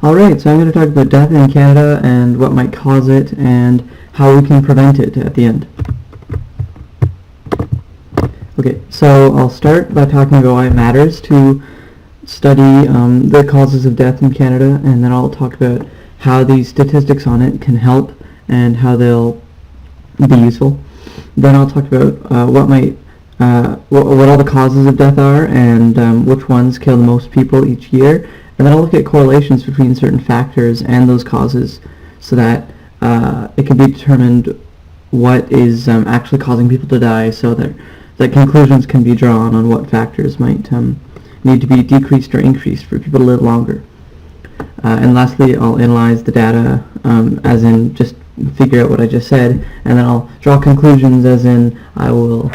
Alright, so I'm going to talk about death in Canada and what might cause it and how we can prevent it at the end. Okay, so I'll start by talking about why it matters to study the causes of death in Canada, and then I'll talk about how these statistics on it can help and how they'll be useful. Then I'll talk about what all the causes of death are and which ones kill the most people each year. And then I'll look at correlations between certain factors and those causes so that it can be determined what is actually causing people to die, so that conclusions can be drawn on what factors might need to be decreased or increased for people to live longer. And lastly, I'll analyze the data as in just figure out what I just said, and then I'll draw conclusions as in I will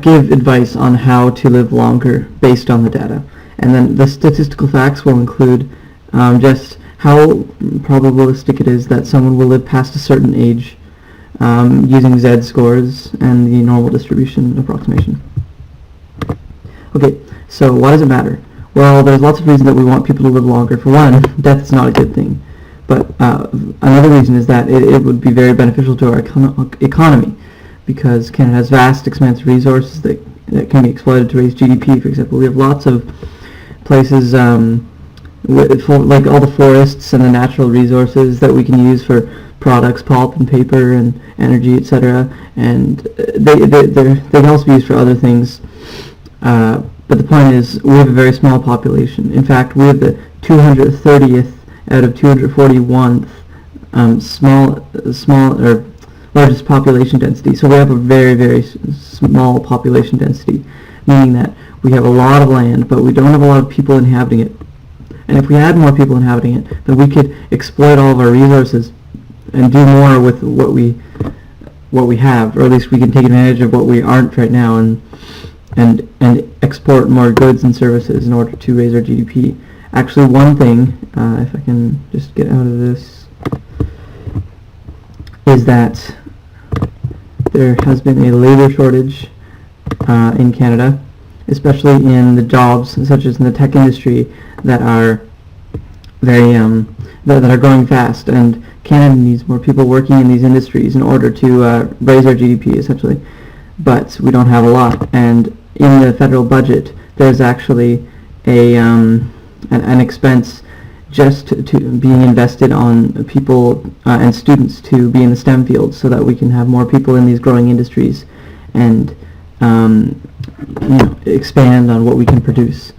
give advice on how to live longer based on the data. And then the statistical facts will include just how probabilistic it is that someone will live past a certain age using Z-scores and the normal distribution approximation. Okay, so why does it matter? Well, there's lots of reasons that we want people to live longer. For one, death is not a good thing. But another reason is that it would be very beneficial to our economy, because Canada has vast, expansive resources that can be exploited to raise GDP. For example, we have lots of places like all the forests and the natural resources that we can use for products, pulp and paper and energy, etc. And they can also be used for other things. But the point is, we have a very small population. In fact, we have the 230th out of 241th largest population density. So we have a very, very small population density, meaning that we have a lot of land, but we don't have a lot of people inhabiting it. And if we had more people inhabiting it, then we could exploit all of our resources and do more with what we have, or at least we can take advantage of what we aren't right now and export more goods and services in order to raise our GDP. Actually, one thing, if I can just get out of this, is that there has been a labor shortage in Canada, especially in the jobs such as in the tech industry that are very that are growing fast, and Canada needs more people working in these industries in order to raise our GDP, essentially. But we don't have a lot, and in the federal budget there's actually an expense just to being invested on people and students to be in the STEM fields, so that we can have more people in these growing industries and expand on what we can produce.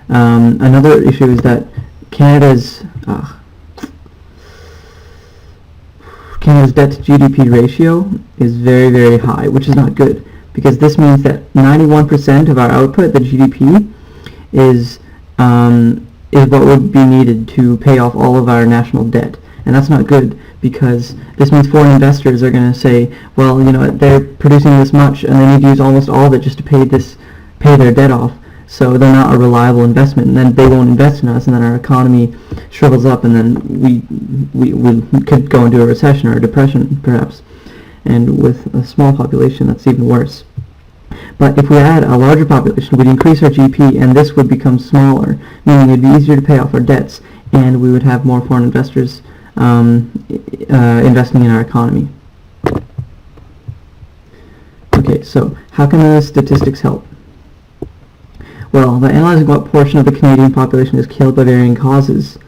Another issue is that Canada's debt to GDP ratio is very, very high, which is not good, because this means that 91% of our output, the GDP, is what would be needed to pay off all of our national debt. And that's not good, because this means foreign investors are going to say, well, they're producing this much and they need to use almost all of it just to pay their debt off, so they're not a reliable investment, and then they won't invest in us, and then our economy shrivels up, and then we could go into a recession or a depression, perhaps. And with a small population, that's even worse. But if we had a larger population, we'd increase our GDP, and this would become smaller, meaning it would be easier to pay off our debts, and we would have more foreign investors investing in our economy. Okay, so how can the statistics help? Well, by analyzing what portion of the Canadian population is killed by varying causes,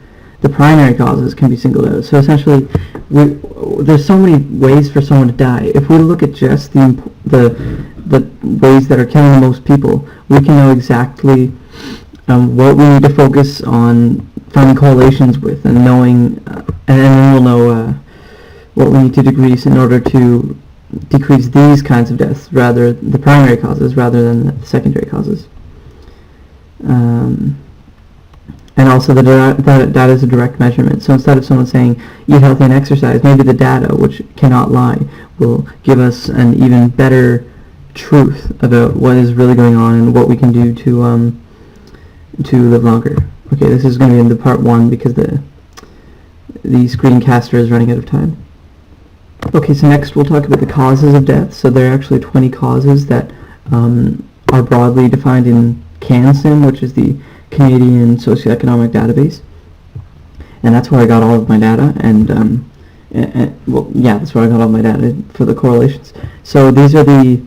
the primary causes can be singled out. So essentially, there's so many ways for someone to die. If we look at just the ways that are killing the most people, we can know exactly what we need to focus on finding correlations with, and knowing, and then we'll know what we need to decrease in order to decrease these kinds of deaths, the primary causes, rather than the secondary causes. And also the data is a direct measurement. So instead of someone saying, eat healthy and exercise, maybe the data, which cannot lie, will give us an even better truth about what is really going on and what we can do to live longer. Okay, this is going to be in the part 1 because the screencaster is running out of time. Okay, so next we'll talk about the causes of death. So there are actually 20 causes that are broadly defined in CANSIM, which is the Canadian socioeconomic database, and that's where I got all of my data. And well, yeah, that's where I got all my data for the correlations. So these are the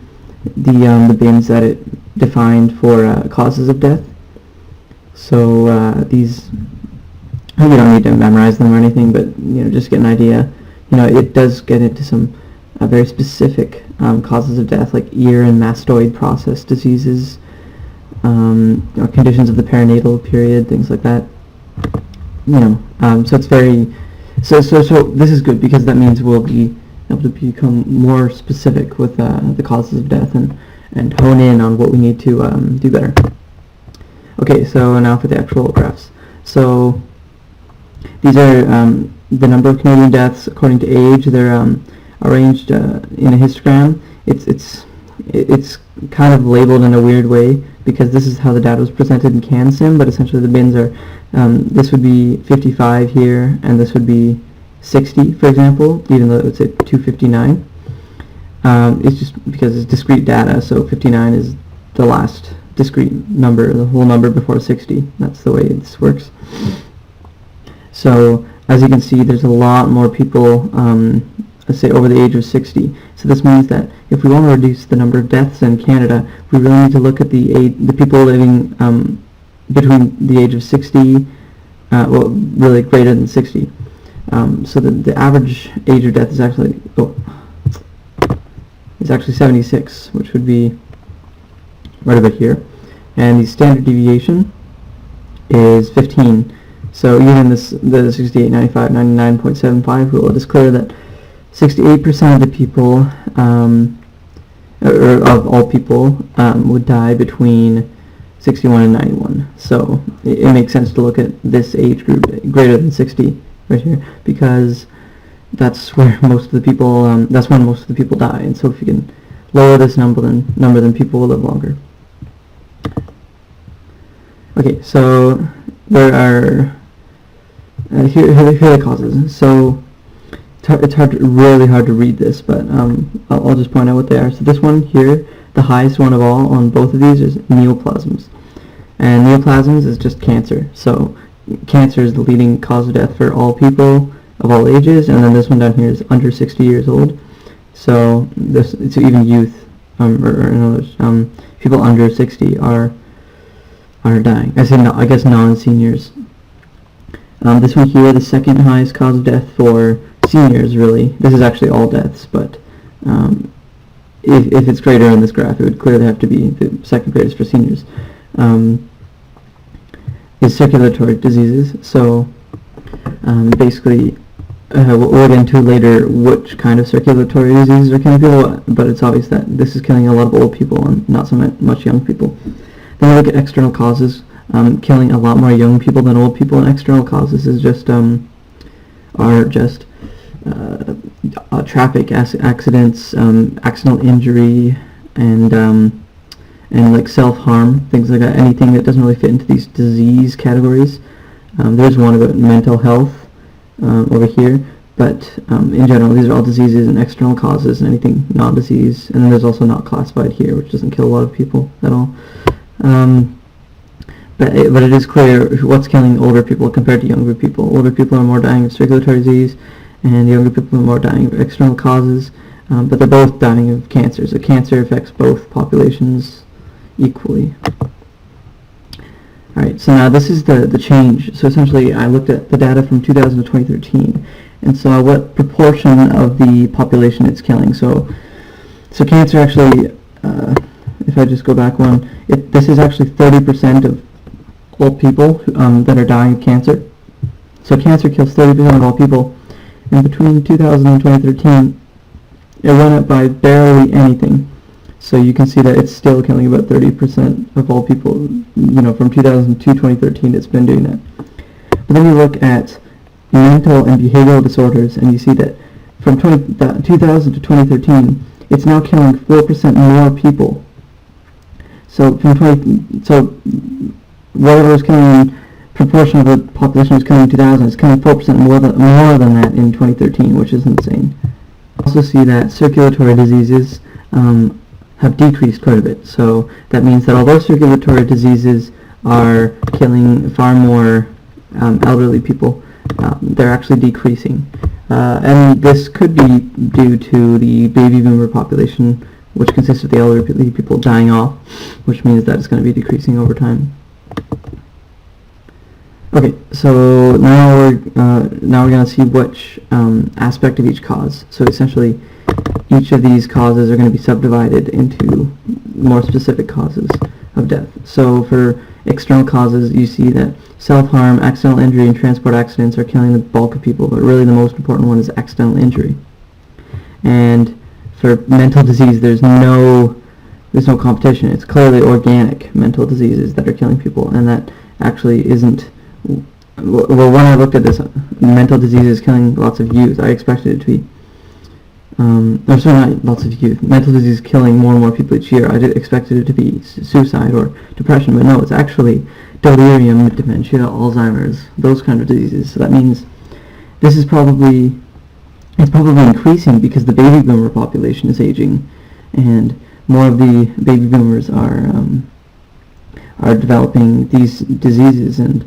bins that it defined for causes of death. So these, you don't need to memorize them or anything, but just get an idea. It does get into some very specific causes of death, like ear and mastoid process diseases, or conditions of the perinatal period, things like that. So it's very so this is good, because that means we'll be able to become more specific with the causes of death and hone in on what we need to do better. Okay, so now for the actual graphs. So these are the number of Canadian deaths according to age. They're arranged in a histogram. It's kind of labeled in a weird way, because this is how the data was presented in CanSim, but essentially the bins are, this would be 55 here, and this would be 60, for example, even though it would say 259. It's just because it's discrete data, so 59 is the last discrete number, the whole number before 60. That's the way this works. So as you can see, there's a lot more people, let's say, over the age of 60. So this means that if we want to reduce the number of deaths in Canada, we really need to look at the people living between the age of 60, well, really greater than 60. So the average age of death is actually 76, which would be right over here, and the standard deviation is 15. So even the 68, 95, 99.75 rule, it is clear that 68% of the people, or of all people, would die between 61 and 91. So it makes sense to look at this age group greater than 60 right here, because that's where most of the people, that's when most of the people die. And so if you can lower this number, then people will live longer. Okay, so there are here are the causes. So it's really hard to read this, but I'll just point out what they are. So this one here, the highest one of all on both of these, is neoplasms. And neoplasms is just cancer. So cancer is the leading cause of death for all people of all ages, and then this one down here is under 60 years old. So it's even youth, or in other words, people under 60 are dying. I guess non-seniors. This one here, the second highest cause of death for seniors, really. This is actually all deaths, but if it's greater on this graph, it would clearly have to be the second greatest for seniors, is circulatory diseases. So basically, we'll get into later which kind of circulatory diseases are killing people, but it's obvious that this is killing a lot of old people and not so much young people. Then we look at external causes, killing a lot more young people than old people, and external causes is just traffic accidents, accidental injury, and like self-harm, things like that, anything that doesn't really fit into these disease categories. There's one about mental health over here, but in general these are all diseases and external causes and anything non-disease, and then there's also not classified here, which doesn't kill a lot of people at all. But it is clear what's killing older people compared to younger people. Older people are more dying of circulatory disease, and younger people are more dying of external causes, but they're both dying of cancer. So cancer affects both populations equally. Alright, so now this is the change. So essentially I looked at the data from 2000 to 2013 and saw what proportion of the population it's killing. So cancer actually, if I just go back one, this is actually 30% of all people that are dying of cancer. So cancer kills 30% of all people, and between 2000 and 2013 it went up by barely anything. So you can see that it's still killing about 30% of all people, from 2000 to 2013 it's been doing that. But then you look at mental and behavioral disorders, and you see that from 2000 to 2013 it's now killing 4% more people. So whatever was killing, proportion of the population was killing in 2000, it's killing 4% more than that in 2013, which is insane. Also see that circulatory diseases have decreased quite a bit. So that means that although circulatory diseases are killing far more elderly people. They're actually decreasing. And this could be due to the baby boomer population, which consists of the elderly people dying off, which means that it's going to be decreasing over time. Okay, so now we're going to see which aspect of each cause. So essentially, each of these causes are going to be subdivided into more specific causes of death. So for external causes, you see that self-harm, accidental injury, and transport accidents are killing the bulk of people, but really the most important one is accidental injury. And for mental disease, there's no competition. It's clearly organic mental diseases that are killing people, and that actually isn't. Well, when I looked at this, mental diseases killing lots of youth, I expected it to be. Or sorry, not lots of youth. Mental disease killing more and more people each year. I expected it to be suicide or depression, but no, it's actually delirium, dementia, Alzheimer's, those kind of diseases. So that means this is probably increasing because the baby boomer population is aging, and more of the baby boomers are developing these diseases, and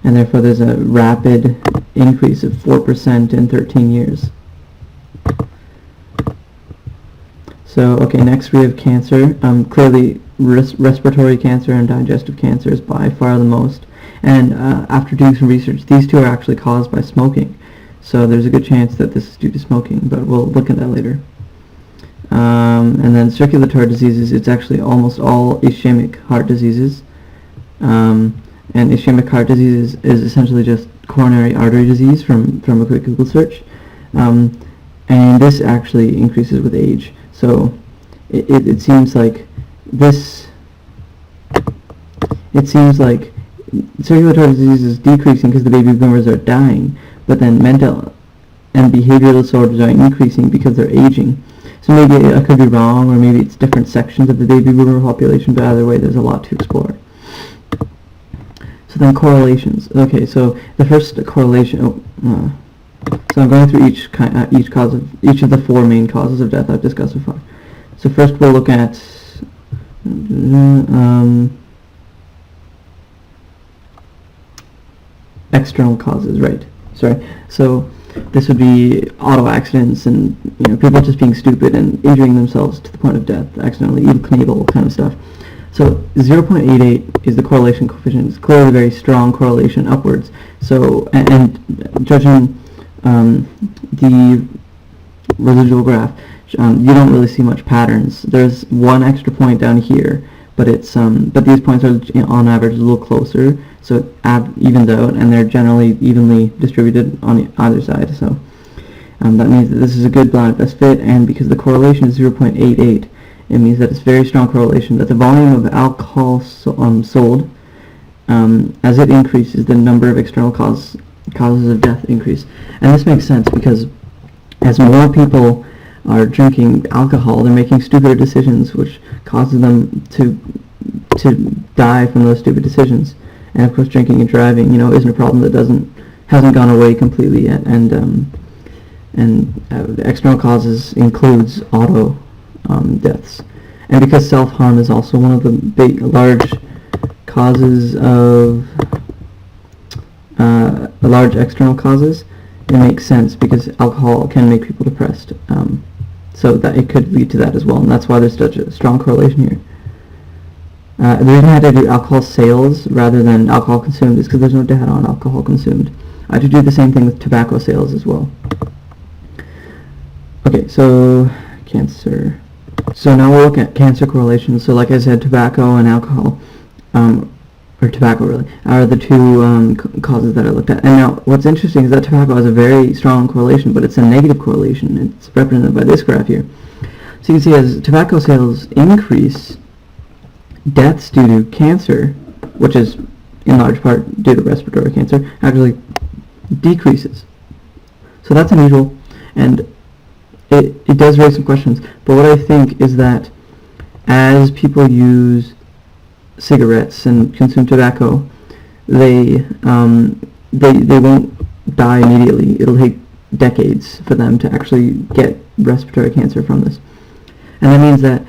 therefore there's a rapid increase of 4% in 13 years. So, okay, next we have cancer. Clearly, respiratory cancer and digestive cancer is by far the most. And after doing some research, these two are actually caused by smoking. So there's a good chance that this is due to smoking, but we'll look at that later. And then circulatory diseases, it's actually almost all ischemic heart diseases. And ischemic heart disease is essentially just coronary artery disease from a quick Google search. And this actually increases with age. So it seems like circulatory disease is decreasing because the baby boomers are dying, but then mental and behavioral disorders are increasing because they're aging. So maybe I could be wrong, or maybe it's different sections of the baby boomer population, but either way there's a lot to explore. So then correlations. Okay, so the first correlation. So I'm going through each of the four main causes of death I've discussed so far. So first we'll look at external causes, right? Sorry. So this would be auto accidents and people just being stupid and injuring themselves to the point of death, accidentally, Evel Knievel kind of stuff. So 0.88 is the correlation coefficient. It's clearly a very strong correlation upwards. So and judging the residual graph, you don't really see much patterns. There's one extra point down here, but it's but these points are on average a little closer, so it evens out, and they're generally evenly distributed on either side. So that means that this is a good blind best fit, and because the correlation is 0.88, it means that it's very strong correlation that the volume of alcohol sold, as it increases, the number of external causes of death increase. And this makes sense because as more people are drinking alcohol, they're making stupider decisions, which causes them to die from those stupid decisions. And of course, drinking and driving, isn't a problem that hasn't gone away completely yet. And the external causes includes auto deaths. And because self-harm is also one of the large causes of large external causes, it makes sense because alcohol can make people depressed. So that it could lead to that as well, and that's why there's such a strong correlation here. The reason I had to do alcohol sales rather than alcohol consumed is because there's no data on alcohol consumed. I had to do the same thing with tobacco sales as well. Okay, so cancer. So now we'll look at cancer correlations. So like I said, tobacco and alcohol, or tobacco really, are the two causes that I looked at. And now what's interesting is that tobacco has a very strong correlation, but it's a negative correlation. It's represented by this graph here. So you can see as tobacco sales increase, deaths due to cancer, which is in large part due to respiratory cancer, actually decreases. So that's unusual, and it does raise some questions. But what I think is that as people use cigarettes and consume tobacco, they won't die immediately. It'll take decades for them to actually get respiratory cancer from this. And that means that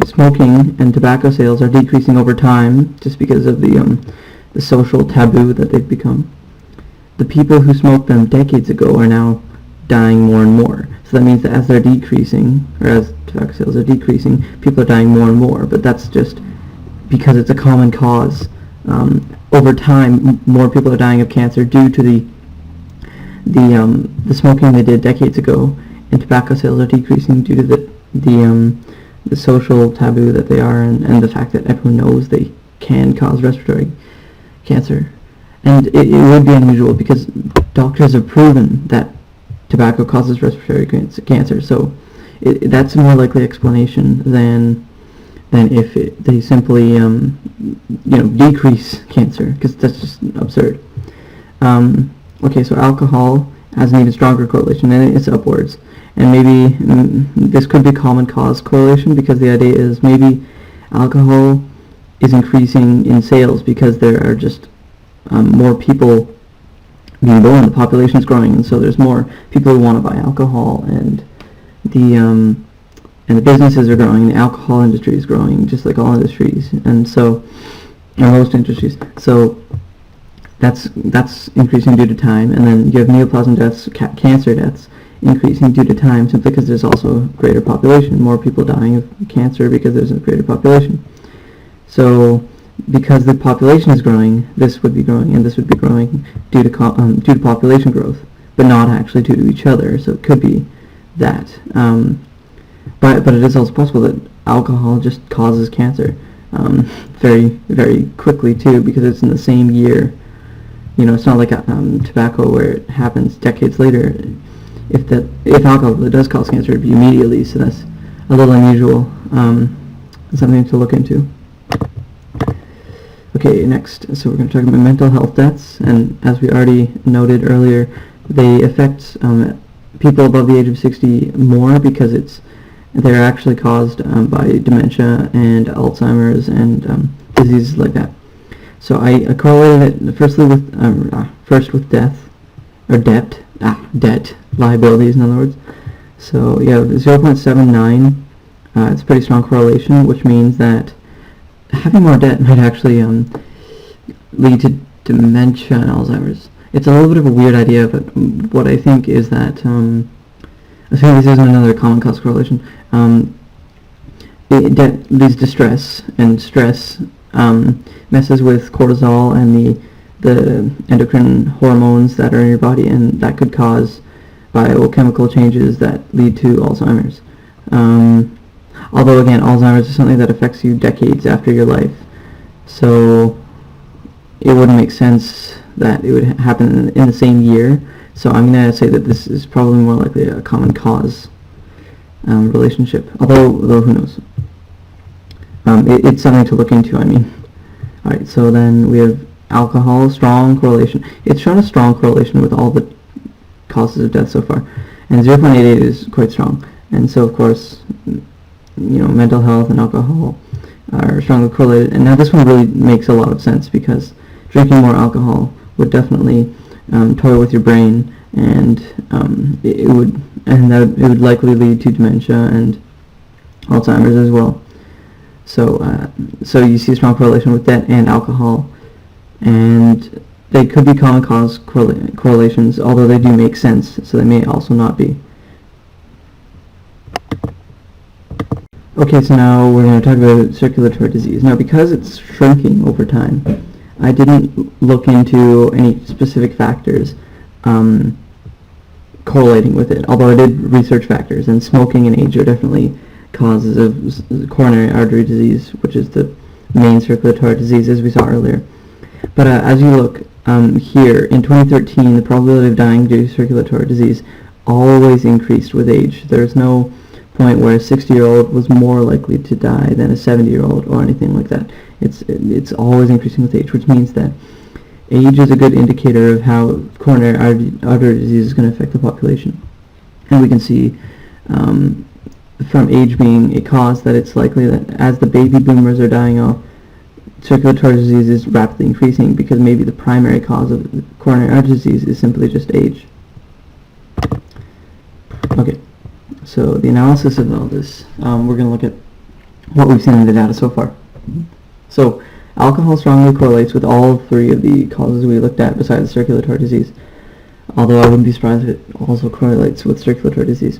smoking and tobacco sales are decreasing over time, just because of the social taboo that they've become. The people who smoked them decades ago are now dying more and more. So that means that as they're decreasing, or as tobacco sales are decreasing, people are dying more and more. But that's just because it's a common cause. Over time, more people are dying of cancer due to the smoking they did decades ago, and tobacco sales are decreasing due to the social taboo that they are, and the fact that everyone knows they can cause respiratory cancer. And it would be unusual because doctors have proven that tobacco causes respiratory cancer. So that's a more likely explanation than if they simply decrease cancer, because that's just absurd. Okay, so alcohol has an even stronger correlation, and it's upwards. And maybe this could be common cause correlation, because the idea is maybe alcohol is increasing in sales because there are just more people being born, the population is growing, and so there's more people who want to buy alcohol, and the businesses are growing, the alcohol industry is growing, just like all industries, and so, or most industries. So that's increasing due to time. And then you have neoplasm deaths, cancer deaths, increasing due to time, simply because there's also a greater population, more people dying of cancer because there's a greater population. So because the population is growing, this would be growing, and this would be growing due to population growth, but not actually due to each other. So it could be that. But it is also possible that alcohol just causes cancer very, very quickly too, because it's in the same year. It's not like tobacco where it happens decades later. If alcohol really does cause cancer, it'd be immediately. So that's a little unusual. Something to look into. Okay, next, so we're going to talk about mental health deaths, and as we already noted earlier, they affect people above the age of 60 more, because they're actually caused by dementia and Alzheimer's and diseases like that. So I correlated it first with death, or debt, liabilities in other words. So yeah, 0.79, it's a pretty strong correlation, which means that having more debt might actually lead to dementia and Alzheimer's. It's a little bit of a weird idea, but what I think is that, assuming this isn't another common cause correlation, debt leads to stress, and stress messes with cortisol and the endocrine hormones that are in your body, and that could cause biochemical changes that lead to Alzheimer's. Although again, Alzheimer's is something that affects you decades after your life, so it wouldn't make sense that it would happen in the same year. So I'm going to say that this is probably more likely a common cause relationship, although who knows. It's something to look into, I mean. Alright, so then we have alcohol, strong correlation. It's shown a strong correlation with all the causes of death so far, and 0.88 is quite strong. And so, of course, mental health and alcohol are strongly correlated. And now this one really makes a lot of sense, because drinking more alcohol would definitely toy with your brain, and it would likely lead to dementia and Alzheimer's as well. So you see a strong correlation with that and alcohol, and they could be common cause correlations, although they do make sense, so they may also not be. Okay, so now we're going to talk about circulatory disease. Now, because it's shrinking over time, I didn't look into any specific factors correlating with it, although I did research factors, and smoking and age are definitely causes of coronary artery disease, which is the main circulatory disease, as we saw earlier. But as you look here, in 2013, the probability of dying due to circulatory disease always increased with age. There's no point where a 60-year-old was more likely to die than a 70-year-old or anything like that. It's always increasing with age, which means that age is a good indicator of how coronary artery disease is going to affect the population. And we can see from age being a cause that it's likely that as the baby boomers are dying off, circulatory disease is rapidly increasing, because maybe the primary cause of coronary artery disease is simply just age. Okay, So the analysis of all this, we're going to look at what we've seen in the data so far. So alcohol strongly correlates with all three of the causes we looked at besides circulatory disease, although I wouldn't be surprised if it also correlates with circulatory disease.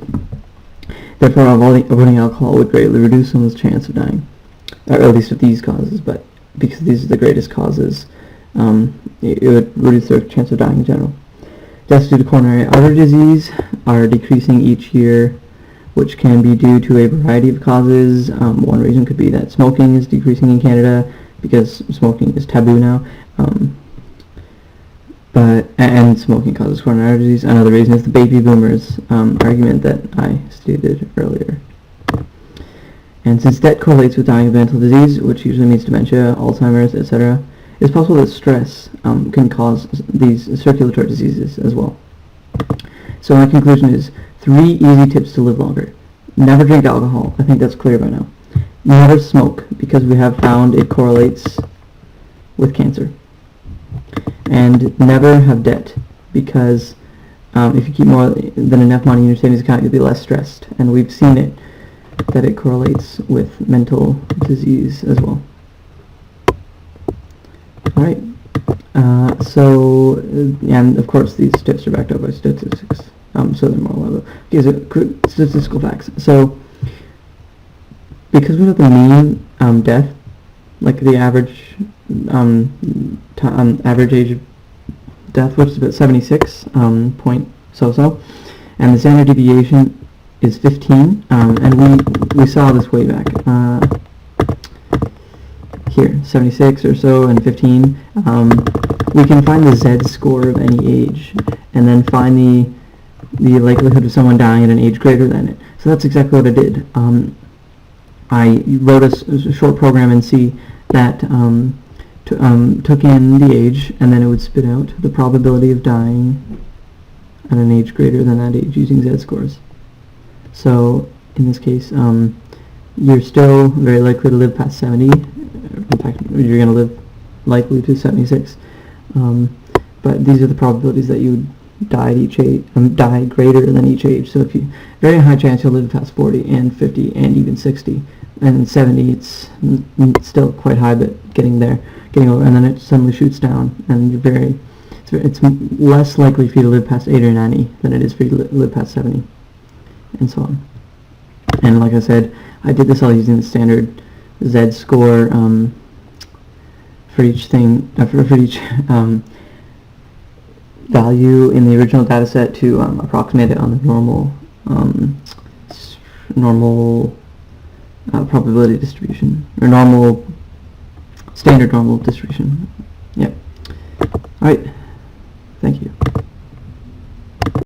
Therefore, avoiding alcohol would greatly reduce someone's chance of dying, or at least of these causes, but because these are the greatest causes, it would reduce their chance of dying in general. Deaths due to coronary artery disease are decreasing each year, which can be due to a variety of causes. One reason could be that smoking is decreasing in Canada because smoking is taboo now, and smoking causes coronary artery disease. Another reason is the baby boomers argument that I stated earlier. And since death correlates with dying of mental disease, which usually means dementia, Alzheimer's, etc., it's possible that stress can cause these circulatory diseases as well. So my conclusion is 3 easy tips to live longer. Never drink alcohol. I think that's clear by now. Never smoke, because we have found it correlates with cancer. And never have debt, because if you keep more than enough money in your savings account, you'll be less stressed. And we've seen it, that it correlates with mental disease as well. Alright, and of course these tips are backed up by statistics, so they're more reliable. Okay, so statistical facts. So, because we know the mean death, like the average average age of death, which is about 76 point so, and the standard deviation is 15, and we saw this way back here, 76 or so and 15. We can find the Z-score of any age, and then find the likelihood of someone dying at an age greater than it. So that's exactly what I did. I wrote a short program in C that took in the age, and then it would spit out the probability of dying at an age greater than that age using Z-scores. So in this case, you're still very likely to live past 70. In fact, you're going to live likely to 76. But these are the probabilities that you would die at each age, die greater than each age. So if you, very high chance you'll live past 40 and 50 and even 60. And 70, it's still quite high, but getting over, and then it suddenly shoots down, and it's less likely for you to live past 80 or 90 than it is for you to live past 70, and so on. And like I said, I did this all using the standard Z-score for each thing, for each value in the original data set to approximate it on the normal probability distribution, or standard normal distribution. Yep. Alright, thank you.